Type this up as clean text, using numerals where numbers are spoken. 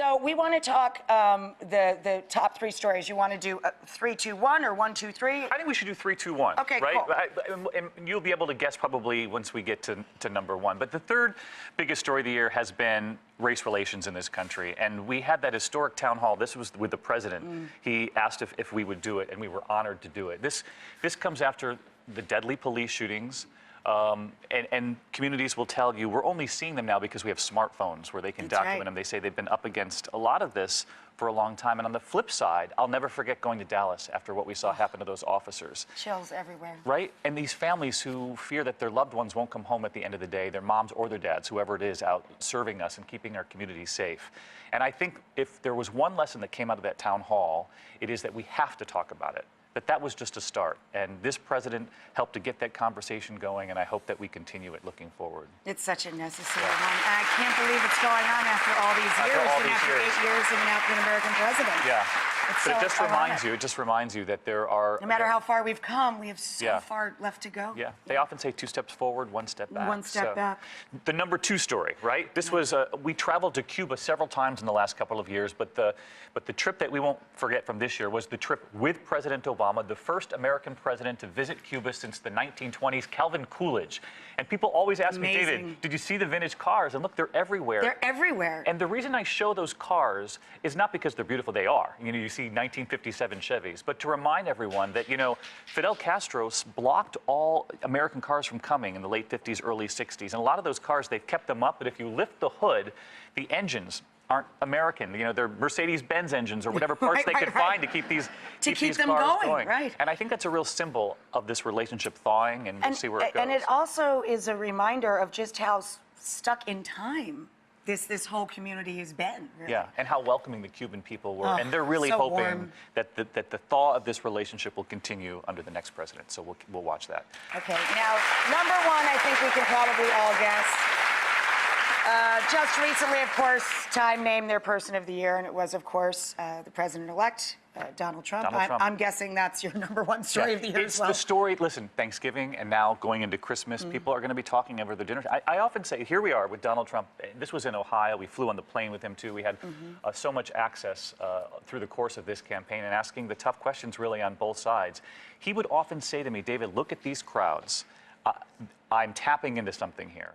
So we want to talk the top three stories. You want to do 3, 2, 1 or 1, 2, 3? I think we should do 3, 2, 1. Okay, right? cool. And you'll be able to guess probably once we get to number 1. But the third biggest story of the year has been race relations in this country. And we had that historic town hall. This was with the president. He asked if we would do it, and we were honored to do it. This comes after the deadly police shootings. And communities will tell you we're only seeing them now because we have smartphones where they can document them. They say they've been up against a lot of this for a long time. And on the flip side, I'll never forget going to Dallas after what we saw happen to those officers. Chills everywhere. Right? And these families who fear that their loved ones won't come home at the end of the day, their moms or their dads, whoever it is, out serving us and keeping our community safe. And I think if there was one lesson that came out of that town hall, it is that we have to talk about it. But that was just a start. And this president helped to get that conversation going, and I hope that we continue it looking forward. It's such a necessary one. And I can't believe it's going on after all these years, after 8 years of an African-American president. Yeah. It's but so it just reminds you that there are... No matter how far we've come, we have so far left to go. Yeah. They often say 2 steps forward, 1 step back. 1 step back. The number 2 story, right? This was, we traveled to Cuba several times in the last couple of years, but the trip that we won't forget from this year was the trip with President Obama, the first American president to visit Cuba since the 1920s, Calvin Coolidge. And people always ask me, David, did you see the vintage cars? And look, they're everywhere. They're everywhere. And the reason I show those cars is not because they're beautiful, they are. You know, you see 1957 Chevys, but to remind everyone that, you know, Fidel Castro blocked all American cars from coming in the late 50s, early 60s. And a lot of those cars, they've kept them up, but if you lift the hood, the engines aren't American. You know, they're Mercedes-Benz engines or whatever parts they could find to keep these cars going. Right. And I think that's a real symbol of this relationship thawing, and we'll see where it goes. And it also is a reminder of just how stuck in time this whole community has been. Really. Yeah, and how welcoming the Cuban people were. And they're really hoping that the thaw of this relationship will continue under the next president. So we'll watch that. Okay, now, number 1, I think we can probably all guess. Just recently, of course, Time named their person of the year, and it was, of course, the president-elect, Donald Trump. I'm guessing that's your number 1 story of the year as well. It's the story, listen, Thanksgiving and now going into Christmas, people are going to be talking over the dinner. I often say, here we are with Donald Trump. This was in Ohio. We flew on the plane with him, too. We had so much access through the course of this campaign and asking the tough questions, really, on both sides. He would often say to me, David, look at these crowds. I'm tapping into something here.